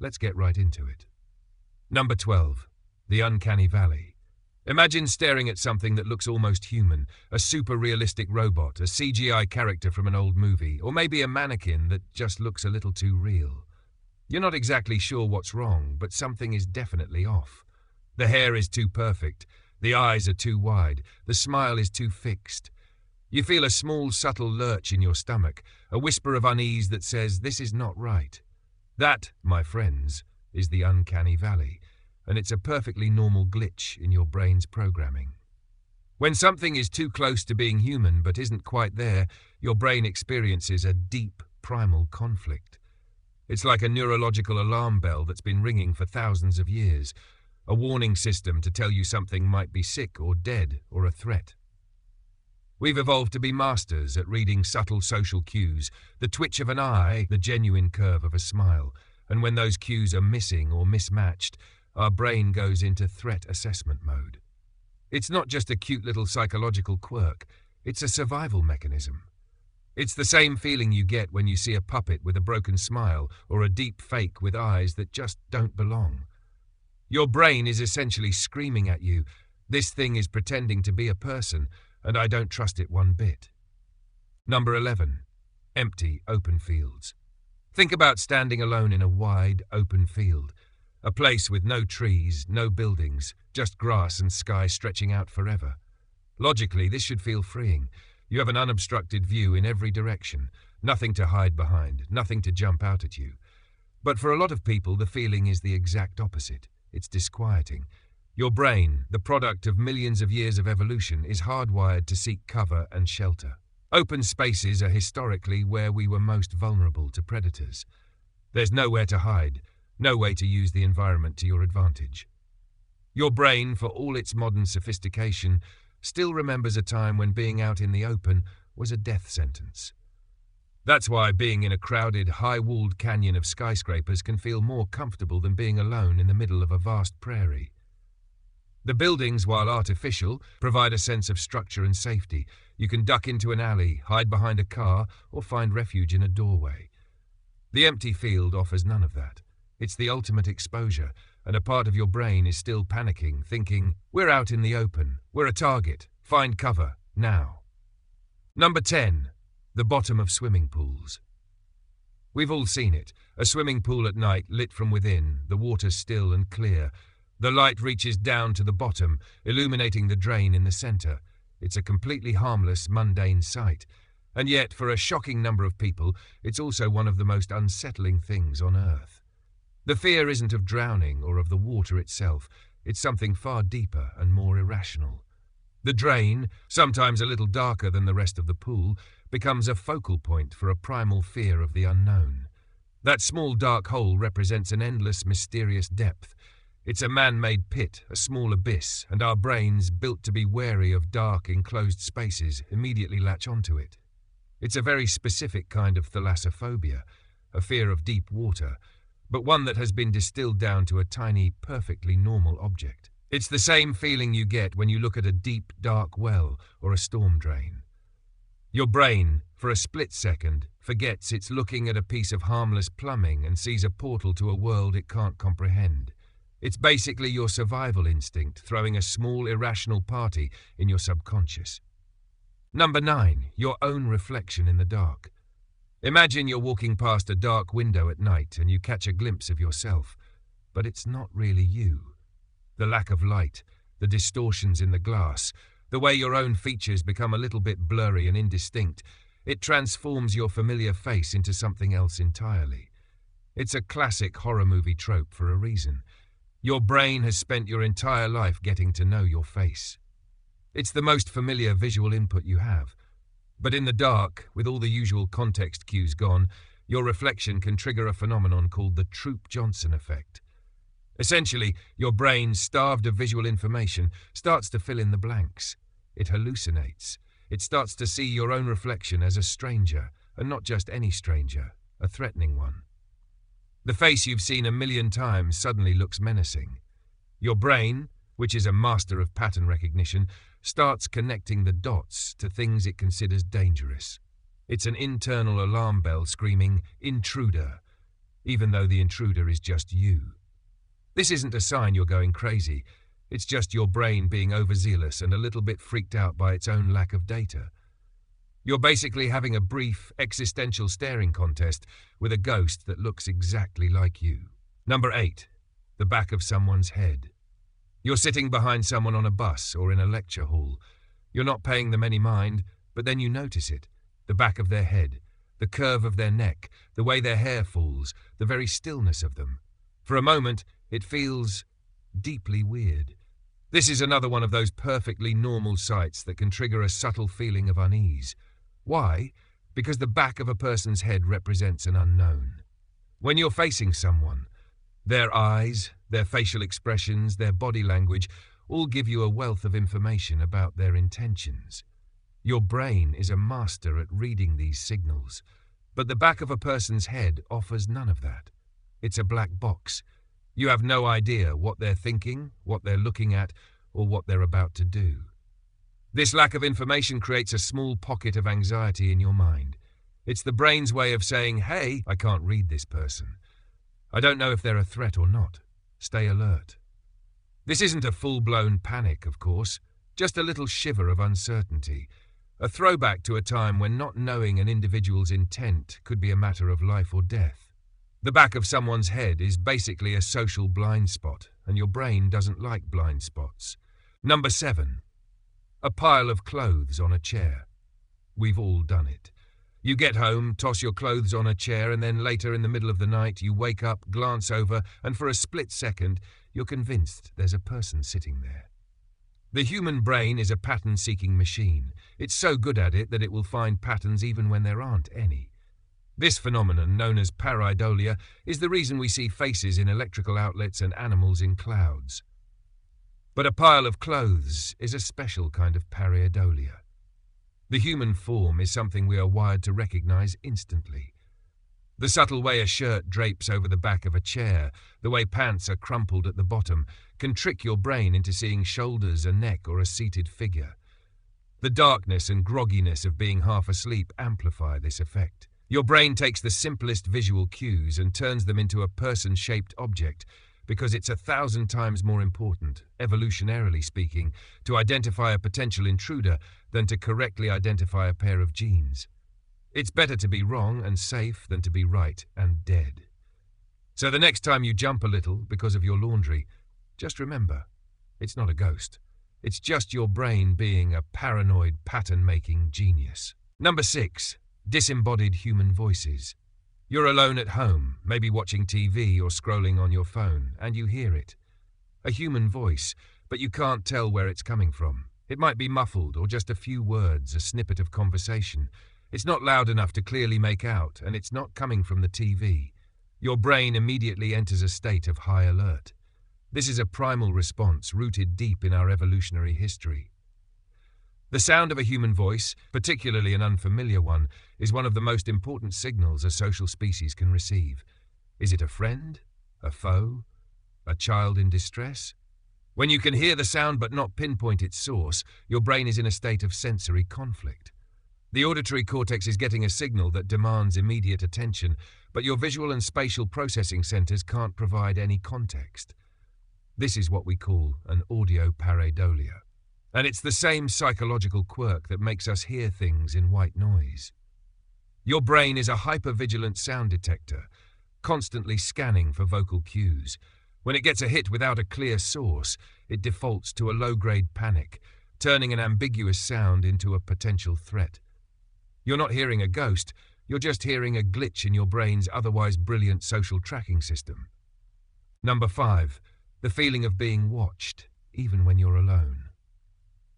Let's get right into it. Number 12. The Uncanny Valley. Imagine staring at something that looks almost human, a super-realistic robot, a CGI character from an old movie, or maybe a mannequin that just looks a little too real. You're not exactly sure what's wrong, but something is definitely off. The hair is too perfect, the eyes are too wide, the smile is too fixed. You feel a small, subtle lurch in your stomach, a whisper of unease that says, this is not right. That, my friends, is the Uncanny Valley, and it's a perfectly normal glitch in your brain's programming. When something is too close to being human but isn't quite there, your brain experiences a deep, primal conflict. It's like a neurological alarm bell that's been ringing for thousands of years, a warning system to tell you something might be sick or dead or a threat. We've evolved to be masters at reading subtle social cues, the twitch of an eye, the genuine curve of a smile, and when those cues are missing or mismatched, our brain goes into threat assessment mode. It's not just a cute little psychological quirk, it's a survival mechanism. It's the same feeling you get when you see a puppet with a broken smile or a deep fake with eyes that just don't belong. Your brain is essentially screaming at you, this thing is pretending to be a person, and I don't trust it one bit. Number 11. Empty, open fields. Think about standing alone in a wide, open field. A place with no trees, no buildings, just grass and sky stretching out forever. Logically, this should feel freeing. You have an unobstructed view in every direction, nothing to hide behind, nothing to jump out at you. But for a lot of people, the feeling is the exact opposite. It's disquieting. Your brain, the product of millions of years of evolution, is hardwired to seek cover and shelter. Open spaces are historically where we were most vulnerable to predators. There's nowhere to hide, no way to use the environment to your advantage. Your brain, for all its modern sophistication, still remembers a time when being out in the open was a death sentence. That's why being in a crowded, high-walled canyon of skyscrapers can feel more comfortable than being alone in the middle of a vast prairie. The buildings, while artificial, provide a sense of structure and safety. You can duck into an alley, hide behind a car, or find refuge in a doorway. The empty field offers none of that. It's the ultimate exposure, and a part of your brain is still panicking, thinking, we're out in the open, we're a target, find cover, now. Number 10. The bottom of swimming pools. We've all seen it, a swimming pool at night lit from within, the water still and clear. The light reaches down to the bottom, illuminating the drain in the center. It's a completely harmless, mundane sight. And yet, for a shocking number of people, it's also one of the most unsettling things on Earth. The fear isn't of drowning or of the water itself. It's something far deeper and more irrational. The drain, sometimes a little darker than the rest of the pool, becomes a focal point for a primal fear of the unknown. That small dark hole represents an endless, mysterious depth. It's a man-made pit, a small abyss, and our brains, built to be wary of dark, enclosed spaces, immediately latch onto it. It's a very specific kind of thalassophobia, a fear of deep water, but one that has been distilled down to a tiny, perfectly normal object. It's the same feeling you get when you look at a deep, dark well or a storm drain. Your brain, for a split second, forgets it's looking at a piece of harmless plumbing and sees a portal to a world it can't comprehend. It's basically your survival instinct throwing a small, irrational party in your subconscious. Number 9. Your own reflection in the dark. Imagine you're walking past a dark window at night and you catch a glimpse of yourself, but it's not really you. The lack of light, the distortions in the glass, the way your own features become a little bit blurry and indistinct, it transforms your familiar face into something else entirely. It's a classic horror movie trope for a reason. Your brain has spent your entire life getting to know your face. It's the most familiar visual input you have. But in the dark, with all the usual context cues gone, your reflection can trigger a phenomenon called the Troop-Johnson effect. Essentially, your brain, starved of visual information, starts to fill in the blanks. It hallucinates. It starts to see your own reflection as a stranger, and not just any stranger, a threatening one. The face you've seen a million times suddenly looks menacing. Your brain, which is a master of pattern recognition, starts connecting the dots to things it considers dangerous. It's an internal alarm bell screaming, "Intruder." even though the intruder is just you. This isn't a sign you're going crazy. It's just your brain being overzealous and a little bit freaked out by its own lack of data. You're basically having a brief, existential staring contest with a ghost that looks exactly like you. Number 8. The back of someone's head. You're sitting behind someone on a bus or in a lecture hall. You're not paying them any mind, but then you notice it. The back of their head, the curve of their neck, the way their hair falls, the very stillness of them. For a moment, it feels deeply weird. This is another one of those perfectly normal sights that can trigger a subtle feeling of unease. Why? Because the back of a person's head represents an unknown. When you're facing someone, their eyes, their facial expressions, their body language all give you a wealth of information about their intentions. Your brain is a master at reading these signals, but the back of a person's head offers none of that. It's a black box. You have no idea what they're thinking, what they're looking at, or what they're about to do. This lack of information creates a small pocket of anxiety in your mind. It's the brain's way of saying, hey, I can't read this person. I don't know if they're a threat or not. Stay alert. This isn't a full-blown panic, of course, just a little shiver of uncertainty, a throwback to a time when not knowing an individual's intent could be a matter of life or death. The back of someone's head is basically a social blind spot, and your brain doesn't like blind spots. Number 7. A pile of clothes on a chair. We've all done it. You get home, toss your clothes on a chair, and then later in the middle of the night you wake up, glance over, and for a split second you're convinced there's a person sitting there. The human brain is a pattern-seeking machine. It's so good at it that it will find patterns even when there aren't any. This phenomenon, known as pareidolia, is the reason we see faces in electrical outlets and animals in clouds. But a pile of clothes is a special kind of pareidolia. The human form is something we are wired to recognize instantly. The subtle way a shirt drapes over the back of a chair, the way pants are crumpled at the bottom, can trick your brain into seeing shoulders, a neck, or a seated figure. The darkness and grogginess of being half asleep amplify this effect. Your brain takes the simplest visual cues and turns them into a person-shaped object because it's 1,000 times more important, evolutionarily speaking, to identify a potential intruder than to correctly identify a pair of jeans. It's better to be wrong and safe than to be right and dead. So the next time you jump a little because of your laundry, just remember, it's not a ghost. It's just your brain being a paranoid pattern-making genius. Number 6. Disembodied human voices. You're alone at home, maybe watching TV or scrolling on your phone, and you hear it. A human voice, but you can't tell where it's coming from. It might be muffled or just a few words, a snippet of conversation. It's not loud enough to clearly make out, and it's not coming from the TV. Your brain immediately enters a state of high alert. This is a primal response rooted deep in our evolutionary history. The sound of a human voice, particularly an unfamiliar one, is one of the most important signals a social species can receive. Is it a friend? A foe? A child in distress? When you can hear the sound but not pinpoint its source, your brain is in a state of sensory conflict. The auditory cortex is getting a signal that demands immediate attention, but your visual and spatial processing centers can't provide any context. This is what we call an audio pareidolia. And it's the same psychological quirk that makes us hear things in white noise. Your brain is a hypervigilant sound detector, constantly scanning for vocal cues. When it gets a hit without a clear source, it defaults to a low-grade panic, turning an ambiguous sound into a potential threat. You're not hearing a ghost, you're just hearing a glitch in your brain's otherwise brilliant social tracking system. Number 5. The feeling of being watched, even when you're alone.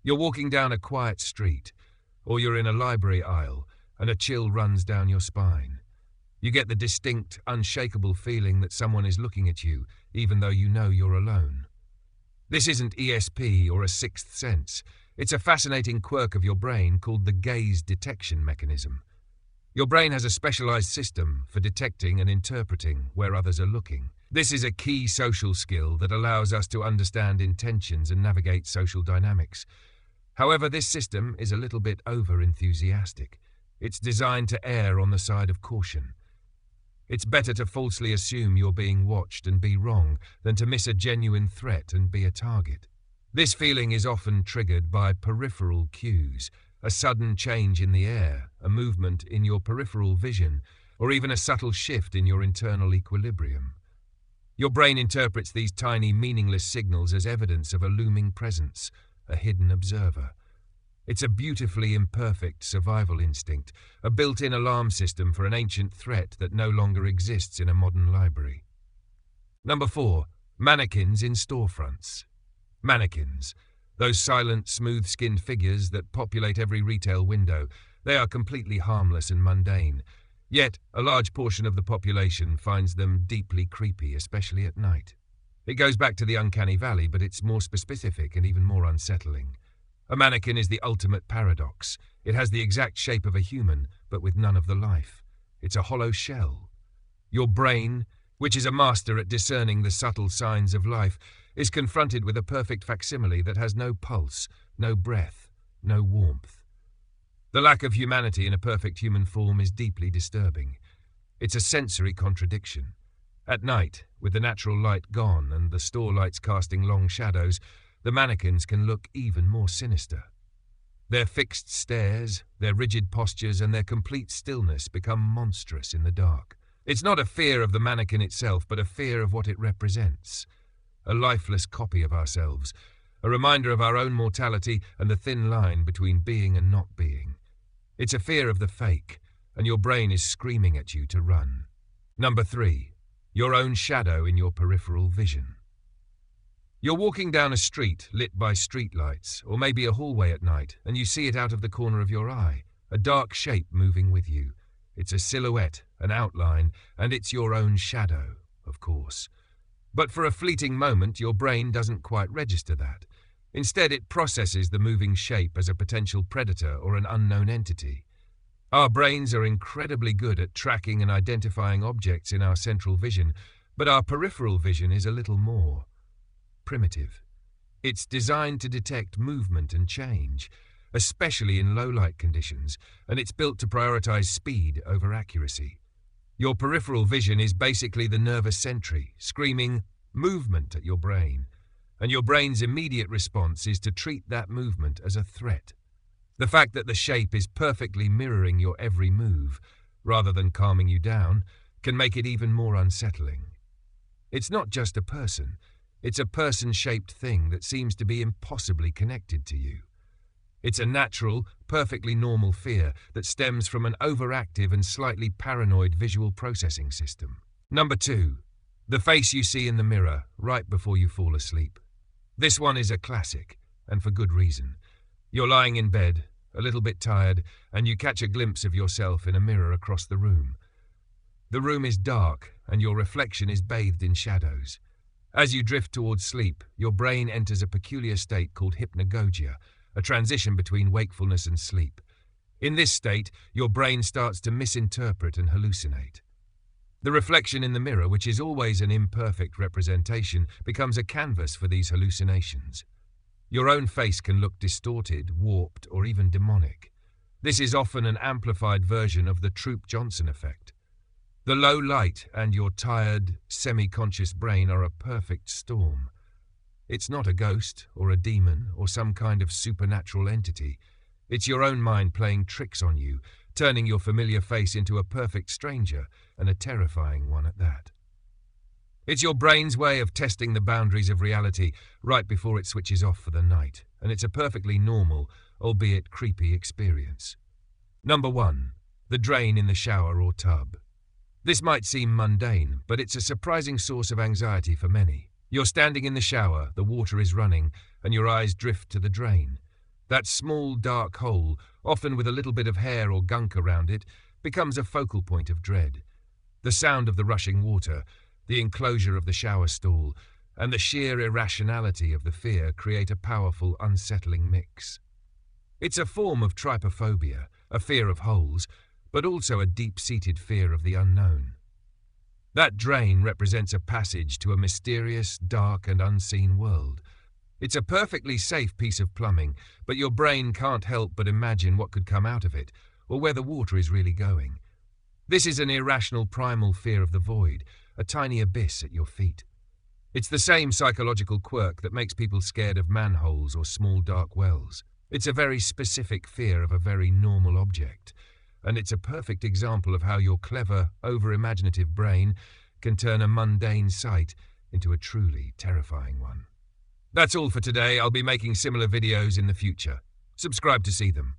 You're walking down a quiet street, or you're in a library aisle, and a chill runs down your spine. You get the distinct, unshakable feeling that someone is looking at you, even though you know you're alone. This isn't ESP or a sixth sense. It's a fascinating quirk of your brain called the gaze detection mechanism. Your brain has a specialized system for detecting and interpreting where others are looking. This is a key social skill that allows us to understand intentions and navigate social dynamics. However, this system is a little bit over-enthusiastic. It's designed to err on the side of caution. It's better to falsely assume you're being watched and be wrong than to miss a genuine threat and be a target. This feeling is often triggered by peripheral cues, a sudden change in the air, a movement in your peripheral vision, or even a subtle shift in your internal equilibrium. Your brain interprets these tiny, meaningless signals as evidence of a looming presence, a hidden observer. It's a beautifully imperfect survival instinct, a built-in alarm system for an ancient threat that no longer exists in a modern library. Number 4. Mannequins in storefronts. Mannequins. Those silent, smooth-skinned figures that populate every retail window. They are completely harmless and mundane. Yet, a large portion of the population finds them deeply creepy, especially at night. It goes back to the Uncanny Valley, but it's more specific and even more unsettling. A mannequin is the ultimate paradox. It has the exact shape of a human, but with none of the life. It's a hollow shell. Your brain, which is a master at discerning the subtle signs of life, is confronted with a perfect facsimile that has no pulse, no breath, no warmth. The lack of humanity in a perfect human form is deeply disturbing. It's a sensory contradiction. At night, with the natural light gone and the store lights casting long shadows, the mannequins can look even more sinister. Their fixed stares, their rigid postures, and their complete stillness become monstrous in the dark. It's not a fear of the mannequin itself, but a fear of what it represents. A lifeless copy of ourselves, a reminder of our own mortality and the thin line between being and not being. It's a fear of the fake, and your brain is screaming at you to run. Number 3. Your own shadow in your peripheral vision. You're walking down a street lit by streetlights, or maybe a hallway at night, and you see it out of the corner of your eye, a dark shape moving with you. It's a silhouette, an outline, and it's your own shadow, of course. But for a fleeting moment, your brain doesn't quite register that. Instead, it processes the moving shape as a potential predator or an unknown entity. Our brains are incredibly good at tracking and identifying objects in our central vision, but our peripheral vision is a little more primitive. It's designed to detect movement and change, especially in low-light conditions, and it's built to prioritize speed over accuracy. Your peripheral vision is basically the nervous sentry, screaming movement at your brain, and your brain's immediate response is to treat that movement as a threat. The fact that the shape is perfectly mirroring your every move, rather than calming you down, can make it even more unsettling. It's not just a person. It's a person-shaped thing that seems to be impossibly connected to you. It's a natural, perfectly normal fear that stems from an overactive and slightly paranoid visual processing system. Number 2. The face you see in the mirror right before you fall asleep. This one is a classic, and for good reason. You're lying in bed, a little bit tired, and you catch a glimpse of yourself in a mirror across the room. The room is dark, and your reflection is bathed in shadows. As you drift towards sleep, your brain enters a peculiar state called hypnagogia, a transition between wakefulness and sleep. In this state, your brain starts to misinterpret and hallucinate. The reflection in the mirror, which is always an imperfect representation, becomes a canvas for these hallucinations. Your own face can look distorted, warped, or even demonic. This is often an amplified version of the Troop Johnson effect. The low light and your tired, semi-conscious brain are a perfect storm. It's not a ghost or a demon or some kind of supernatural entity. It's your own mind playing tricks on you, turning your familiar face into a perfect stranger, and a terrifying one at that. It's your brain's way of testing the boundaries of reality right before it switches off for the night, and it's a perfectly normal, albeit creepy experience. Number 1. The drain in the shower or tub. This might seem mundane, but it's a surprising source of anxiety for many. You're standing in the shower, the water is running, and your eyes drift to the drain. That small, dark hole, often with a little bit of hair or gunk around it, becomes a focal point of dread. The sound of the rushing water, the enclosure of the shower stall, and the sheer irrationality of the fear create a powerful, unsettling mix. It's a form of trypophobia, a fear of holes, but also a deep-seated fear of the unknown. That drain represents a passage to a mysterious, dark, and unseen world. It's a perfectly safe piece of plumbing, but your brain can't help but imagine what could come out of it, or where the water is really going. This is an irrational primal fear of the void, a tiny abyss at your feet. It's the same psychological quirk that makes people scared of manholes or small dark wells. It's a very specific fear of a very normal object, and it's a perfect example of how your clever, over-imaginative brain can turn a mundane sight into a truly terrifying one. That's all for today. I'll be making similar videos in the future. Subscribe to see them.